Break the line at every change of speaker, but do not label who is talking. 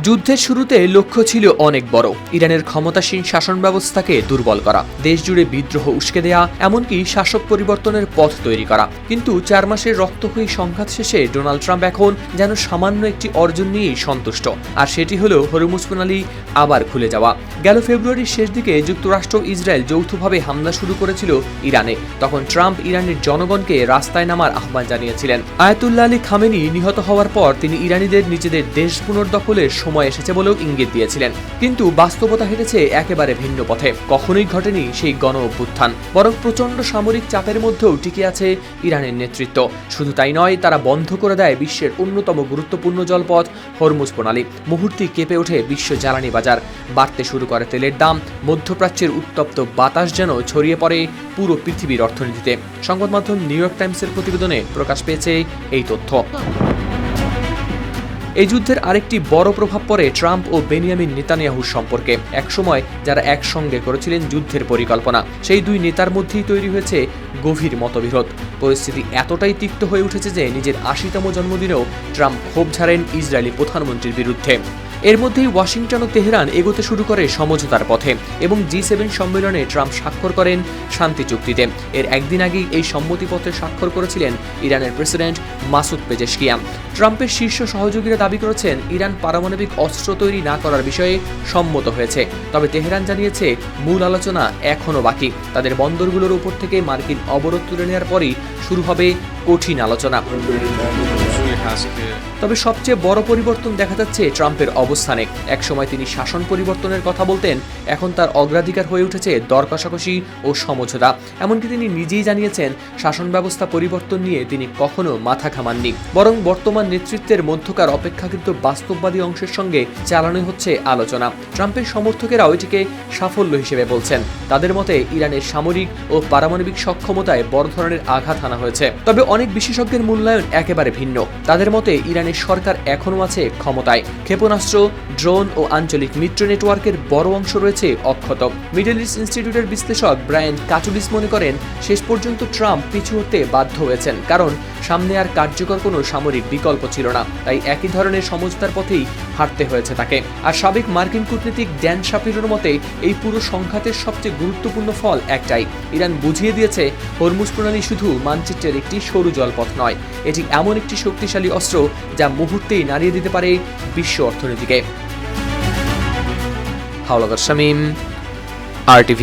যুদ্ধের শুরুতে লক্ষ্য ছিল অনেক বড়, ইরানের ক্ষমতাসীন শাসন ব্যবস্থাকে দুর্বল করা, দেশ জুড়ে বিদ্রোহ উস্কে দেয়া, এমনকি শাসক পরিবর্তনের পথ তৈরি করা। কিন্তু 4 মাসের রক্তক্ষয়ী সংঘাত শেষে ডোনাল্ড ট্রাম্প এখন যেন সামান্য একটি অর্জন নিয়েই সন্তুষ্ট, আর সেটি হলো হরমুজ প্রণালী আবার খুলে যাওয়া। গেল ফেব্রুয়ারির শেষ দিকে যুক্তরাষ্ট্র ইসরায়েল যৌথভাবে হামলা শুরু করেছিল ইরানে। তখন ট্রাম্প ইরানের জনগণকে রাস্তায় নামার আহ্বান জানিয়েছিলেন। আয়াতুল্লাহ আলী খামেনি নিহত হওয়ার পর তিনি ইরানিদের নিজেদের দেশ পুনর্দখলের সময় এসেছে বলেও ইঙ্গিত দিয়েছিলেন। কিন্তু বাস্তবতা হেঁটেছে একেবারে ভিন্ন পথে। কখনোই ঘটেনি সেই গণ অভ্যুত্থান, বরং প্রচণ্ড সামরিক চাপের মধ্যেও টিকে আছে ইরানের নেতৃত্ব। শুধু তাই নয়, তারা বন্ধ করে দেয় বিশ্বের অন্যতম গুরুত্বপূর্ণ জলপথ হরমুজ প্রণালী। মুহূর্তেই কেঁপে ওঠে বিশ্ব জ্বালানি বাজার, বাড়তে শুরু করে তেলের দাম, মধ্যপ্রাচ্যের উত্তপ্ত বাতাস যেন ছড়িয়ে পড়ে পুরো পৃথিবীর অর্থনীতিতে। সংবাদ মাধ্যম নিউ ইয়র্ক টাইমসের প্রতিবেদনে প্রকাশ পেয়েছে এই তথ্য। এই যুদ্ধের আরেকটি বড় প্রভাব পড়ে ট্রাম্প ও বেনিয়ামিন নেতানিয়াহুর সম্পর্কে। একসময় যারা একসঙ্গে করেছিলেন যুদ্ধের পরিকল্পনা, সেই দুই নেতার মধ্যেই তৈরি হয়েছে গভীর মতবিরোধ। পরিস্থিতি এতটাই তিক্ত হয়ে উঠেছে যে নিজের ৮০তম জন্মদিনেও ট্রাম্প ক্ষোভ ঝাড়েন ইসরায়েলি প্রধানমন্ত্রীর বিরুদ্ধে। এর মধ্যেই ওয়াশিংটন ও তেহরান এগোতে শুরু করে সমঝোতার পথে, এবং G7 সম্মেলনে ট্রাম্প স্বাক্ষর করেন শান্তি চুক্তিতে। এর একদিন আগেই এই সম্মতিপত্রে স্বাক্ষর করেছিলেন ইরানের প্রেসিডেন্ট মাসুদ পেজেশকিয়ান। ট্রাম্পের শীর্ষ সহযোগীরা দাবি করেছেন ইরান পারমাণবিক অস্ত্র তৈরি না করার বিষয়ে সম্মত হয়েছে। তবে তেহরান জানিয়েছে মূল আলোচনা এখনও বাকি। তাদের বন্দরগুলোর উপর থেকে মার্কিন অবরোধ তুলে নেওয়ার পরই শুরু হবে কঠিন আলোচনা। তবে সবচেয়ে বড় পরিবর্তন দেখা যাচ্ছে ট্রাম্পের অবস্থানে। একসময় তিনি শাসন পরিবর্তনের কথা বলতেন, এখন তার অগ্রাধিকার হয়ে উঠেছে দর কষাকষি ও সমঝোতা। এমনকি তিনি নিজেই জানিয়েছেন শাসন ব্যবস্থা পরিবর্তন নিয়ে তিনি কখনো মাথা ঘামাননি, বরং বর্তমান নেতৃত্বের মধ্যকার অপেক্ষাকৃত বাস্তববাদী অংশের সঙ্গে চালানো হচ্ছে আলোচনা। ট্রাম্পের সমর্থকেরাও এটিকে সাফল্য হিসেবে বলছেন। তাদের মতে ইরানের সামরিক ও পারমাণবিক সক্ষমতায় বড় ধরনের আঘাত হানা হয়েছে। তবে অনেক বিশেষজ্ঞের মূল্যায়ন একেবারে ভিন্ন। তাদের মতে ইরানের সরকার এখনও আছে ক্ষমতায়, ক্ষেপণাস্ত্র, ড্রোন ও আঞ্চলিক মিত্র নেটওয়ার্কের বড় অংশ রয়েছে অক্ষত। মিডল ইস্ট ইনস্টিটিউটের বিশ্লেষক ব্রায়ান কাচুলিস মনে করেন শেষ পর্যন্ত ট্রাম্প পিছু হতে বাধ্য হয়েছেন, কারণ সামনে আর কার্যকর কোনো সামরিক বিকল্প ছিল না। তাই একই ধরনের সমঝোতার পথেই হাঁটতে হয়েছে তাকে। আর সাবেক মার্কিন কূটনীতিক ড্যান শাপিরোর মতে এই পুরো সংঘাতের সবচেয়ে গুরুত্বপূর্ণ ফল একটাই, ইরান বুঝিয়ে দিয়েছে হরমুজ প্রণালী শুধু মানচিত্রের একটি সরু জলপথ নয়, এটি এমন একটি শক্তিশালী অস্ত্র যা মুহূর্তেই নাড়িয়ে দিতে পারে বিশ্ব অর্থনীতিকে। হাওলাদার শামীম, RTV।